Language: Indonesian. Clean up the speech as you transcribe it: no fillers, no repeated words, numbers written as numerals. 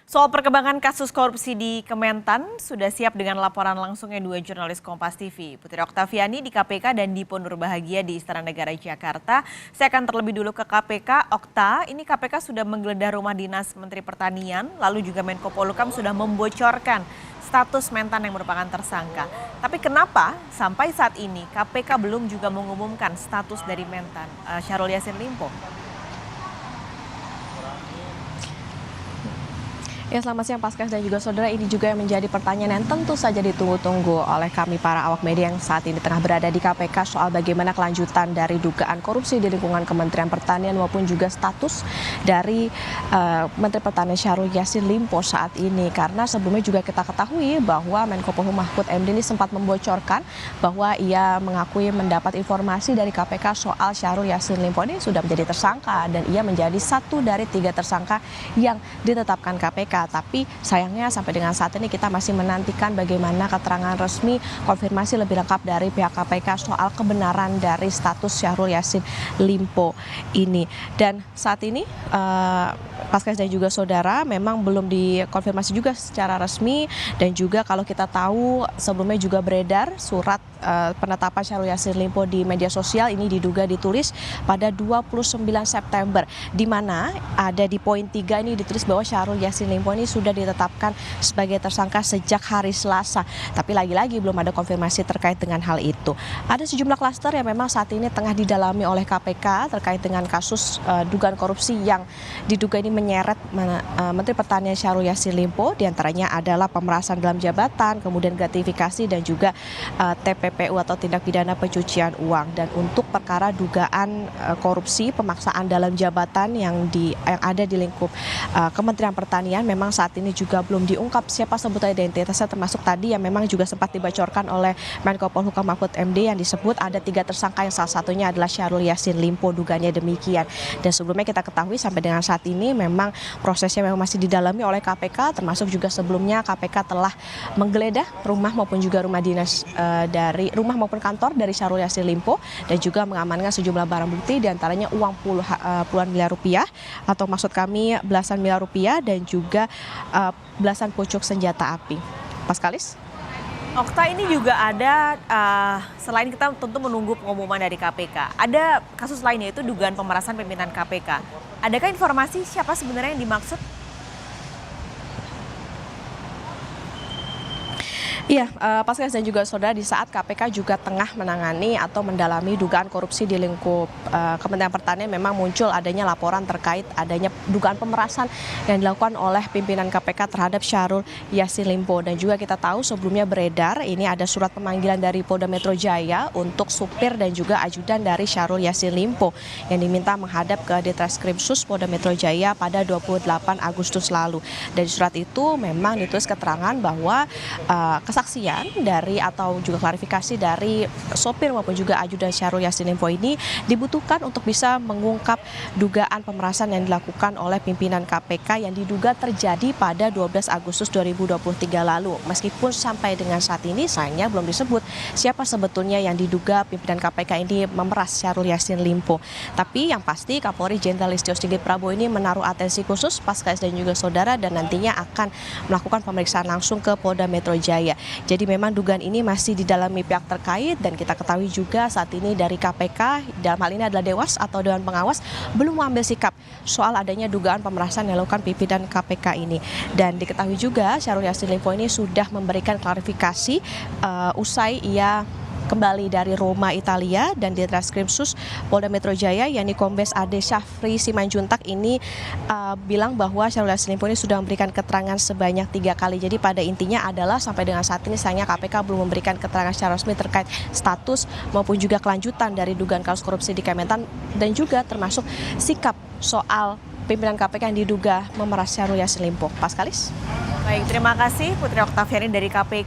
Soal perkembangan kasus korupsi di Kementan, sudah siap dengan laporan langsungnya dua jurnalis Kompas TV, Putri Oktaviani di KPK dan Dipo Nurbahagia di Istana Negara Jakarta. Saya akan terlebih dulu ke KPK. Okta, ini KPK sudah menggeledah rumah dinas Menteri Pertanian, lalu juga Menko Polhukam sudah membocorkan status Mentan yang merupakan tersangka. Tapi kenapa sampai saat ini KPK belum juga mengumumkan status dari Mentan, Syahrul Yassin Limpo? Ya, selamat siang Paskas dan juga saudara. Ini juga yang menjadi pertanyaan yang tentu saja ditunggu-tunggu oleh kami para awak media yang saat ini tengah berada di KPK soal bagaimana kelanjutan dari dugaan korupsi di lingkungan Kementerian Pertanian maupun juga status dari Menteri Pertanian Syahrul Yassin Limpo saat ini. Karena sebelumnya juga kita ketahui bahwa Menko Polhukam Mahfud MD ini sempat membocorkan bahwa ia mengakui mendapat informasi dari KPK soal Syahrul Yassin Limpo ini sudah menjadi tersangka dan ia menjadi satu dari 3 tersangka yang ditetapkan KPK. Tapi sayangnya sampai dengan saat ini kita masih menantikan bagaimana keterangan resmi konfirmasi lebih lengkap dari pihak KPK soal kebenaran dari status Syahrul Yassin Limpo ini. Dan saat ini Paskas dan juga saudara memang belum dikonfirmasi juga secara resmi, dan juga kalau kita tahu sebelumnya juga beredar surat penetapan Syahrul Yassin Limpo di media sosial ini diduga ditulis pada 29 September, di mana ada di poin 3 ini ditulis bahwa Syahrul Yassin Limpo ini sudah ditetapkan sebagai tersangka sejak hari Selasa. Tapi lagi-lagi belum ada konfirmasi terkait dengan hal itu. Ada sejumlah klaster yang memang saat ini tengah didalami oleh KPK terkait dengan kasus dugaan korupsi yang diduga ini menyeret Menteri Pertanian Syahrul Yassin Limpo. Di antaranya adalah pemerasan dalam jabatan, kemudian gratifikasi dan juga TPPU atau tindak pidana pencucian uang. Dan untuk perkara dugaan korupsi pemaksaan dalam jabatan yang ada di lingkup Kementerian Pertanian, memang saat ini juga belum diungkap siapa sebutan identitasnya, termasuk tadi yang memang juga sempat dibocorkan oleh Menko Polhukam Mahfud MD yang disebut ada 3 tersangka yang salah satunya adalah Syahrul Yassin Limpo, dugaannya demikian. Dan sebelumnya kita ketahui sampai dengan saat ini memang prosesnya memang masih didalami oleh KPK, termasuk juga sebelumnya KPK telah menggeledah rumah maupun juga rumah dinas dari rumah maupun kantor dari Syahrul Yassin Limpo dan juga mengamankan sejumlah barang bukti, diantaranya uang puluhan miliar rupiah atau maksud kami belasan miliar rupiah dan juga belasan pucuk senjata api. Paskalis? Okta, ini juga ada, selain kita tentu menunggu pengumuman dari KPK, ada kasus lainnya yaitu dugaan pemerasan pimpinan KPK. Adakah informasi siapa sebenarnya yang dimaksud? Iya, Paskas dan juga saudara, di saat KPK juga tengah menangani atau mendalami dugaan korupsi di lingkup Kementerian Pertanian, memang muncul adanya laporan terkait adanya dugaan pemerasan yang dilakukan oleh pimpinan KPK terhadap Syahrul Yassin Limpo. Dan juga kita tahu sebelumnya beredar ini ada surat pemanggilan dari Polda Metro Jaya untuk supir dan juga ajudan dari Syahrul Yassin Limpo yang diminta menghadap ke Ditreskrimsus Polda Metro Jaya pada 28 Agustus lalu. Dan surat itu memang ditulis keterangan bahwa kesaksian dari atau juga klarifikasi dari sopir maupun juga ajudan Syahrul Yassin Limpo ini dibutuhkan untuk bisa mengungkap dugaan pemerasan yang dilakukan oleh pimpinan KPK yang diduga terjadi pada 12 Agustus 2023 lalu. Meskipun sampai dengan saat ini sayangnya belum disebut siapa sebetulnya yang diduga pimpinan KPK ini memeras Syahrul Yassin Limpo. Tapi yang pasti Kapolri Jenderal Listio Sigit Prabowo ini menaruh atensi khusus Paskas dan juga saudara, dan nantinya akan melakukan pemeriksaan langsung ke Polda Metro Jaya. Jadi memang dugaan ini masih didalami pihak terkait, dan kita ketahui juga saat ini dari KPK, dalam hal ini adalah Dewas atau Dewan Pengawas, belum mengambil sikap soal adanya dugaan pemerasan yang dilakukan pimpinan KPK ini. Dan diketahui juga Syahrul Yassin Limpo ini sudah memberikan klarifikasi usai ia kembali dari Roma, Italia, dan di Ditreskrimsus Polda Metro Jaya yakni Kombes Ade Syafri Simanjuntak ini bilang bahwa Syahrul Yassin Limpo ini sudah memberikan keterangan sebanyak 3 kali. Jadi pada intinya adalah sampai dengan saat ini sayangnya KPK belum memberikan keterangan secara resmi terkait status maupun juga kelanjutan dari dugaan kasus korupsi di Kementan, dan juga termasuk sikap soal pimpinan KPK yang diduga memeras Syahrul Yassin Limpo. Paskalis? Baik, terima kasih Putri Oktaviani dari KPK.